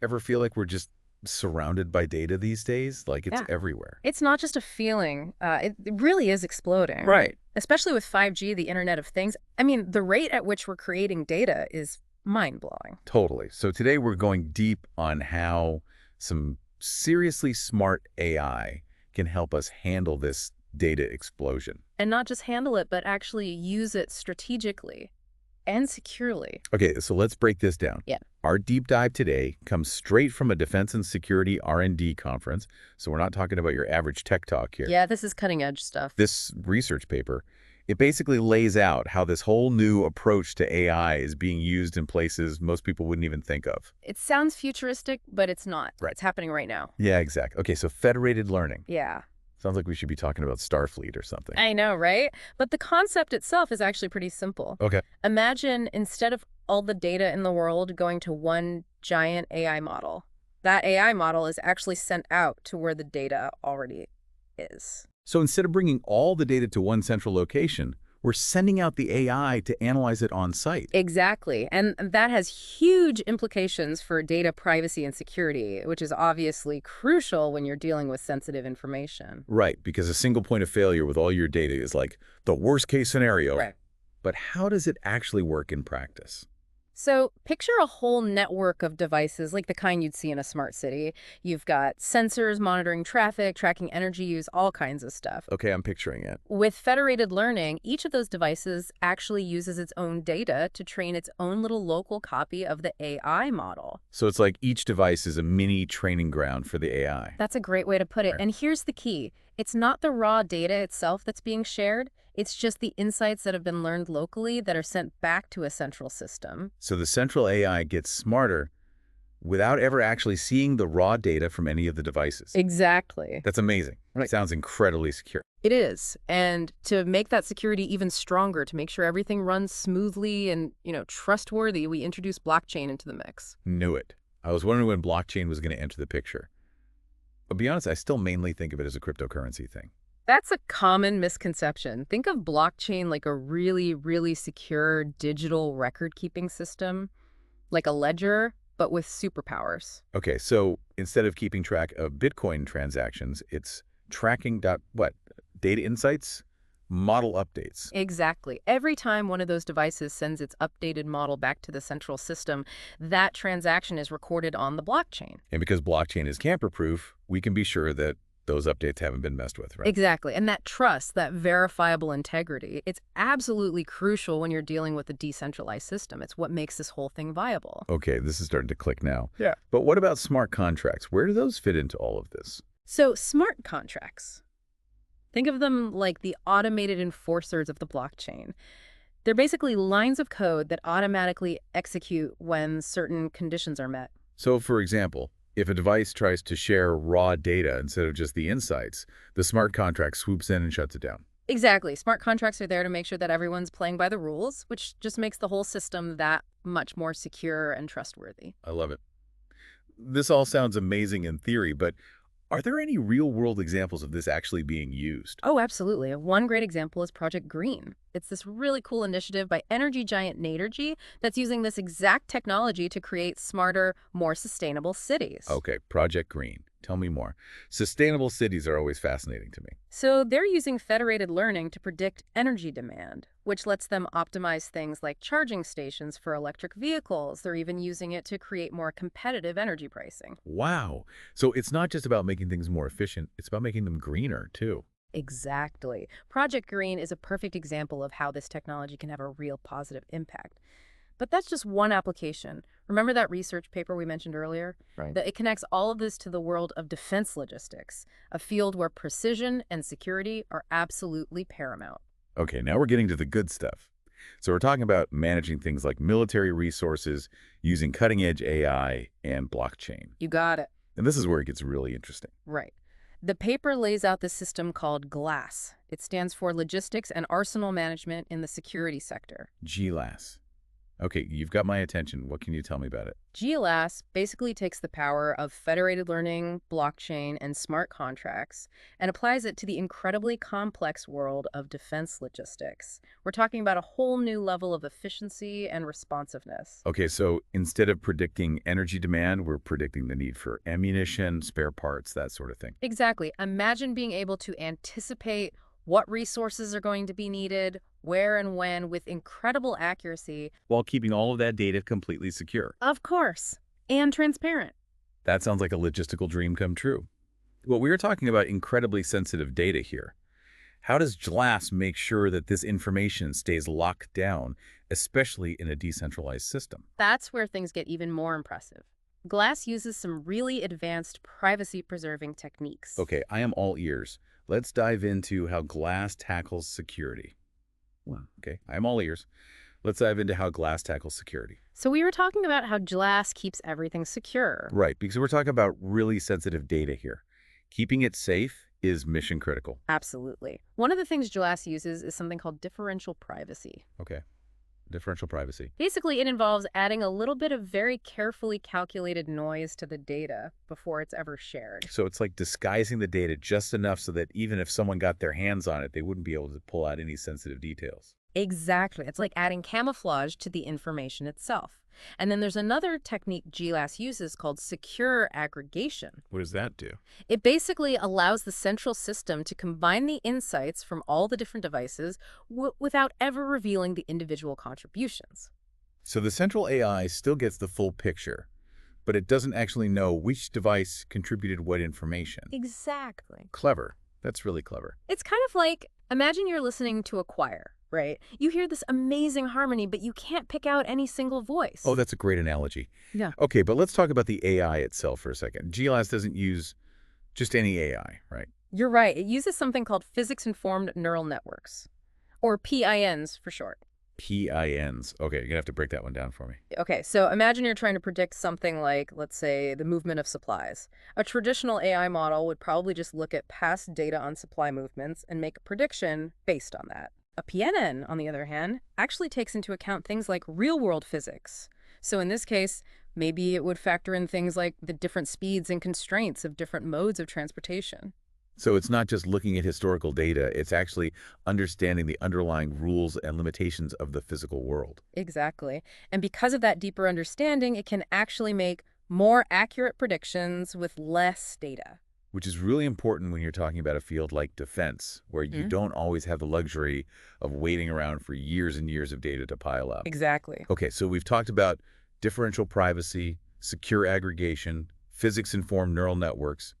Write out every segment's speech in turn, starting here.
Ever feel like we're just surrounded by data these days? Like it's Yeah. everywhere. It's not just a feeling. It really is exploding, Right. especially with 5G, the Internet of Things. I mean, the rate at which we're creating data is mind-blowing. Totally. So today we're going deep on how some seriously smart AI can help us handle this data explosion. And not just handle it, but actually use it strategically and securely. Okay, so let's break this down. Yeah. Our deep dive today comes straight from a defense and security R&D conference, so we're not talking about your average tech talk here. Yeah, this is cutting-edge stuff. This research paper, it basically lays out how this whole new approach to AI is being used in places most people wouldn't even think of. It sounds futuristic, but it's not. Right. It's happening right now. Yeah, exactly. Okay, so federated learning. Yeah. Sounds like we should be talking about Starfleet or something. I know, right? But the concept itself is actually pretty simple. Okay. Imagine instead of all the data in the world going to one giant AI model, that AI model is actually sent out to where the data already is. So instead of bringing all the data to one central location, we're sending out the AI to analyze it on site. Exactly. And that has huge implications for data privacy and security, which is obviously crucial when you're dealing with sensitive information. Right, because a single point of failure with all your data is like the worst case scenario. Right. But how does it actually work in practice? So picture a whole network of devices like the kind you'd see in a smart city. You've got sensors monitoring traffic, tracking energy use, all kinds of stuff. Okay, I'm picturing it. With federated learning, each of those devices actually uses its own data to train its own little local copy of the AI model. So it's like each device is a mini training ground for the AI. That's a great way to put it. Right. And here's the key. It's not the raw data itself that's being shared. It's just the insights that have been learned locally that are sent back to a central system. So the central AI gets smarter without ever actually seeing the raw data from any of the devices. Exactly. That's amazing. Right. Sounds incredibly secure. It is. And to make that security even stronger, to make sure everything runs smoothly and, trustworthy, we introduce blockchain into the mix. Knew it. I was wondering when blockchain was going to enter the picture. But to be honest, I still mainly think of it as a cryptocurrency thing. That's a common misconception. Think of blockchain like a really, really secure digital record-keeping system, like a ledger, but with superpowers. Okay, so instead of keeping track of Bitcoin transactions, it's tracking data insights, model updates. Exactly. Every time one of those devices sends its updated model back to the central system, that transaction is recorded on the blockchain. And because blockchain is tamper-proof, we can be sure that those updates haven't been messed with, right? Exactly. And that trust, that verifiable integrity, it's absolutely crucial when you're dealing with a decentralized system. It's what makes this whole thing viable. Okay, this is starting to click now. Yeah. But what about smart contracts? Where do those fit into all of this? So smart contracts, think of them like the automated enforcers of the blockchain. They're basically lines of code that automatically execute when certain conditions are met. So, for example, if a device tries to share raw data instead of just the insights, the smart contract swoops in and shuts it down. Exactly. Smart contracts are there to make sure that everyone's playing by the rules, which just makes the whole system that much more secure and trustworthy. I love it. This all sounds amazing in theory, but are there any real-world examples of this actually being used? Oh, absolutely. One great example is Project Green. It's this really cool initiative by energy giant Naturgy that's using this exact technology to create smarter, more sustainable cities. Okay, Project Green. Tell me more. Sustainable cities are always fascinating to me. So they're using federated learning to predict energy demand, which lets them optimize things like charging stations for electric vehicles. They're even using it to create more competitive energy pricing. Wow. So it's not just about making things more efficient, it's about making them greener, too. Exactly. Project Green is a perfect example of how this technology can have a real positive impact. But that's just one application. Remember that research paper we mentioned earlier? Right. That it connects all of this to the world of defense logistics, a field where precision and security are absolutely paramount. Okay, now we're getting to the good stuff. So we're talking about managing things like military resources, using cutting-edge AI, and blockchain. You got it. And this is where it gets really interesting. Right. The paper lays out the system called GLASS. It stands for Logistics and Arsenal Management in the Security Sector. GLAS. Okay, you've got my attention. What can you tell me about it? GLAS basically takes the power of federated learning, blockchain, and smart contracts and applies it to the incredibly complex world of defense logistics. We're talking about a whole new level of efficiency and responsiveness. Okay, so instead of predicting energy demand, we're predicting the need for ammunition, spare parts, that sort of thing. Exactly. Imagine being able to anticipate what resources are going to be needed, where and when, with incredible accuracy. While keeping all of that data completely secure. Of course. And transparent. That sounds like a logistical dream come true. Well, we were talking about incredibly sensitive data here. How does GLAS make sure that this information stays locked down, especially in a decentralized system? That's where things get even more impressive. Glass uses some really advanced privacy-preserving techniques. Okay, I am all ears. Let's dive into how GLAS tackles security. Wow. Okay, I am all ears. Let's dive into how GLAS tackles security. So we were talking about how GLAS keeps everything secure. Right, because we're talking about really sensitive data here. Keeping it safe is mission critical. Absolutely. One of the things GLAS uses is something called differential privacy. Okay, differential privacy. Basically, it involves adding a little bit of very carefully calculated noise to the data before it's ever shared. So it's like disguising the data just enough so that even if someone got their hands on it, they wouldn't be able to pull out any sensitive details. Exactly. It's like adding camouflage to the information itself. And then there's another technique GLAS uses called secure aggregation. What does that do? It basically allows the central system to combine the insights from all the different devices without ever revealing the individual contributions. So the central AI still gets the full picture, but it doesn't actually know which device contributed what information. Exactly. Clever. That's really clever. It's kind of like, imagine you're listening to a choir, right? You hear this amazing harmony, but you can't pick out any single voice. Oh, that's a great analogy. Yeah. Okay, but let's talk about the AI itself for a second. GLAS doesn't use just any AI, right? You're right. It uses something called physics-informed neural networks, or PINs for short. PINs. Okay, you're going to have to break that one down for me. Okay, so imagine you're trying to predict something like, let's say, the movement of supplies. A traditional AI model would probably just look at past data on supply movements and make a prediction based on that. A PNN, on the other hand, actually takes into account things like real-world physics. So in this case, maybe it would factor in things like the different speeds and constraints of different modes of transportation. So it's not just looking at historical data, it's actually understanding the underlying rules and limitations of the physical world. Exactly. And because of that deeper understanding, it can actually make more accurate predictions with less data. Which is really important when you're talking about a field like defense, where you don't always have the luxury of waiting around for years and years of data to pile up. Exactly. Okay, so we've talked about differential privacy, secure aggregation, physics-informed neural networks,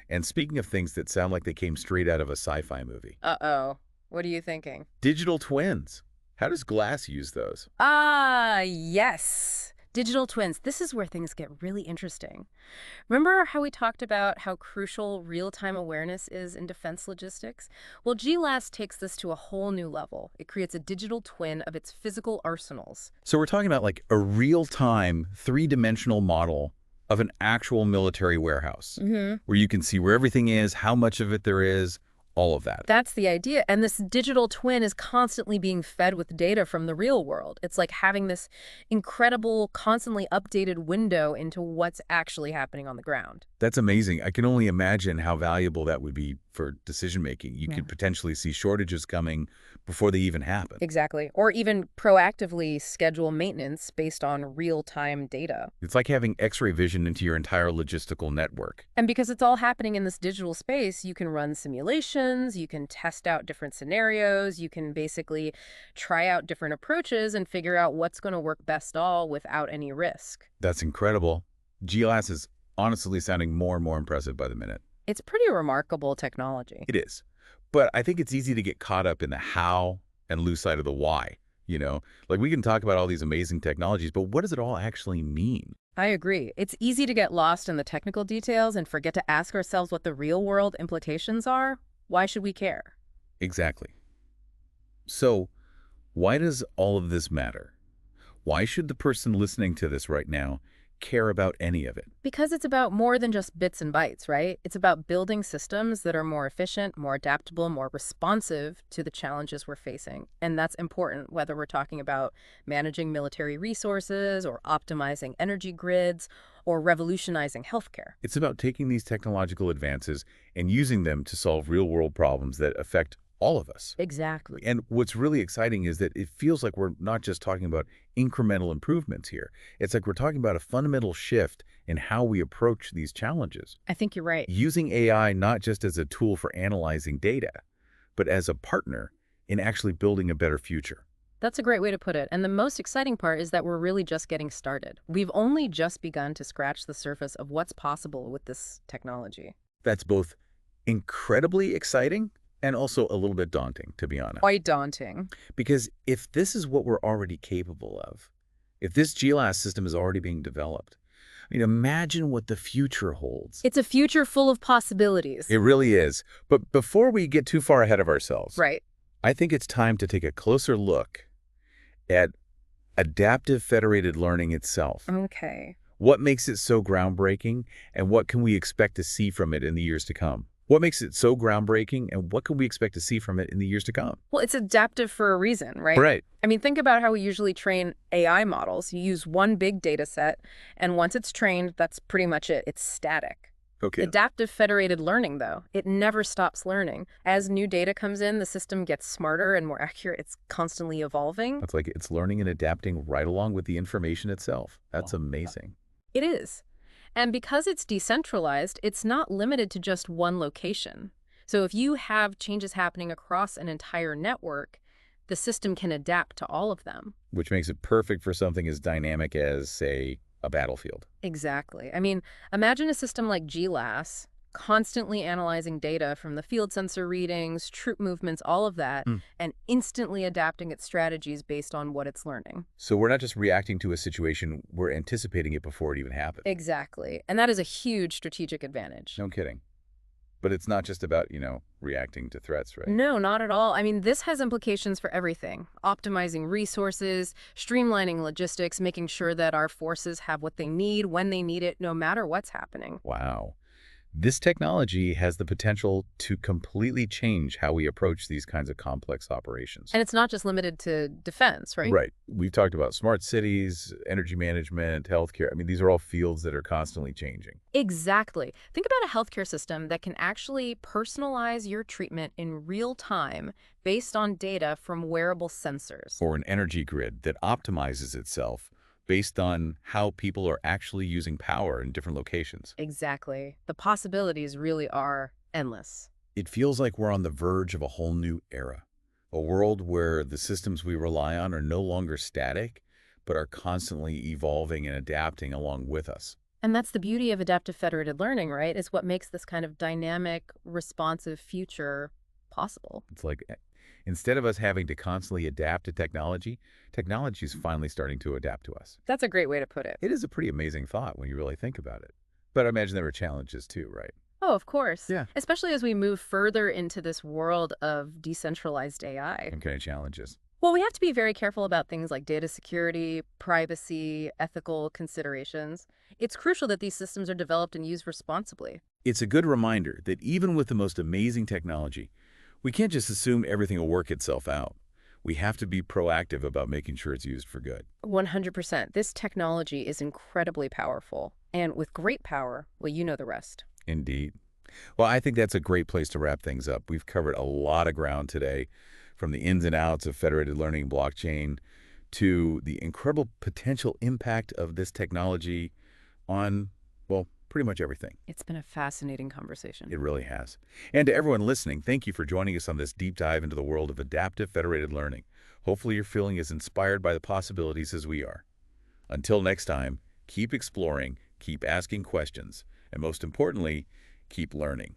and speaking of things that sound like they came straight out of a sci-fi movie. Uh-oh. What are you thinking? Digital twins. How does GLAS use those? Ah, yes. Digital twins. This is where things get really interesting. Remember how we talked about how crucial real-time awareness is in defense logistics? Well, GLAS takes this to a whole new level. It creates a digital twin of its physical arsenals. So we're talking about like a real-time, three-dimensional model of an actual military warehouse, where you can see where everything is, how much of it there is, all of that. That's the idea. And this digital twin is constantly being fed with data from the real world. It's like having this incredible, constantly updated window into what's actually happening on the ground. That's amazing. I can only imagine how valuable that would be for decision-making. You could potentially see shortages coming before they even happen. Exactly. Or even proactively schedule maintenance based on real-time data. It's like having X-ray vision into your entire logistical network. And because it's all happening in this digital space, you can run simulations, you can test out different scenarios, you can basically try out different approaches and figure out what's going to work best all without any risk. That's incredible. GLAS is honestly sounding more and more impressive by the minute. It's pretty remarkable technology. It is. But I think it's easy to get caught up in the how and lose sight of the why, you know? Like, we can talk about all these amazing technologies, but what does it all actually mean? I agree. It's easy to get lost in the technical details and forget to ask ourselves what the real-world implications are. Why should we care? Exactly. So, why does all of this matter? Why should the person listening to this right now care about any of it? Because it's about more than just bits and bytes, right? It's about building systems that are more efficient, more adaptable, more responsive to the challenges we're facing. And that's important whether we're talking about managing military resources or optimizing energy grids or revolutionizing healthcare. It's about taking these technological advances and using them to solve real-world problems that affect all of us. Exactly. And what's really exciting is that it feels like we're not just talking about incremental improvements here. It's like we're talking about a fundamental shift in how we approach these challenges. I think you're right. Using AI not just as a tool for analyzing data, but as a partner in actually building a better future. That's a great way to put it. And the most exciting part is that we're really just getting started. We've only just begun to scratch the surface of what's possible with this technology. That's both incredibly exciting and also a little bit daunting, to be honest. Quite daunting. Because if this is what we're already capable of, if this GLAS system is already being developed, I mean, imagine what the future holds. It's a future full of possibilities. It really is. But before we get too far ahead of ourselves, Right. I think it's time to take a closer look at adaptive federated learning itself. Okay. What makes it so groundbreaking, and what can we expect to see from it in the years to come? What makes it so groundbreaking, and what can we expect to see from it in the years to come? Well, it's adaptive for a reason, right? Right. I mean, think about how we usually train AI models. You use one big data set, and once it's trained, that's pretty much it. It's static. Okay. Adaptive federated learning, though, it never stops learning. As new data comes in, the system gets smarter and more accurate. It's constantly evolving. It's like it's learning and adapting right along with the information itself. That's amazing. It is. And because it's decentralized, it's not limited to just one location. So if you have changes happening across an entire network, the system can adapt to all of them. Which makes it perfect for something as dynamic as, say, a battlefield. Exactly. I mean, imagine a system like GLAS constantly analyzing data from the field sensor readings, troop movements, all of that, and instantly adapting its strategies based on what it's learning. So we're not just reacting to a situation, we're anticipating it before it even happens. Exactly. And that is a huge strategic advantage. No kidding. But it's not just about, reacting to threats, right? No, not at all. I mean, this has implications for everything. Optimizing resources, streamlining logistics, making sure that our forces have what they need when they need it, no matter what's happening. Wow. This technology has the potential to completely change how we approach these kinds of complex operations. And it's not just limited to defense, right? Right. We've talked about smart cities, energy management, healthcare. I mean, these are all fields that are constantly changing. Exactly. Think about a healthcare system that can actually personalize your treatment in real time based on data from wearable sensors. Or an energy grid that optimizes itself based on how people are actually using power in different locations. Exactly. The possibilities really are endless. It feels like we're on the verge of a whole new era, a world where the systems we rely on are no longer static, but are constantly evolving and adapting along with us. And that's the beauty of adaptive federated learning, right? Is what makes this kind of dynamic, responsive future possible. It's like instead of us having to constantly adapt to technology, technology is finally starting to adapt to us. That's a great way to put it. It is a pretty amazing thought when you really think about it. But I imagine there are challenges too, right? Oh, of course. Yeah. Especially as we move further into this world of decentralized AI. What kind of challenges? Well, we have to be very careful about things like data security, privacy, ethical considerations. It's crucial that these systems are developed and used responsibly. It's a good reminder that even with the most amazing technology, we can't just assume everything will work itself out. We have to be proactive about making sure it's used for good. 100%. This technology is incredibly powerful. And with great power, well, you know the rest. Indeed. Well, I think that's a great place to wrap things up. We've covered a lot of ground today, from the ins and outs of federated learning and blockchain to the incredible potential impact of this technology on, well, pretty much everything. It's been a fascinating conversation. It really has. And to everyone listening, thank you for joining us on this deep dive into the world of adaptive federated learning. Hopefully you're feeling as inspired by the possibilities as we are. Until next time, keep exploring, keep asking questions, and most importantly, keep learning.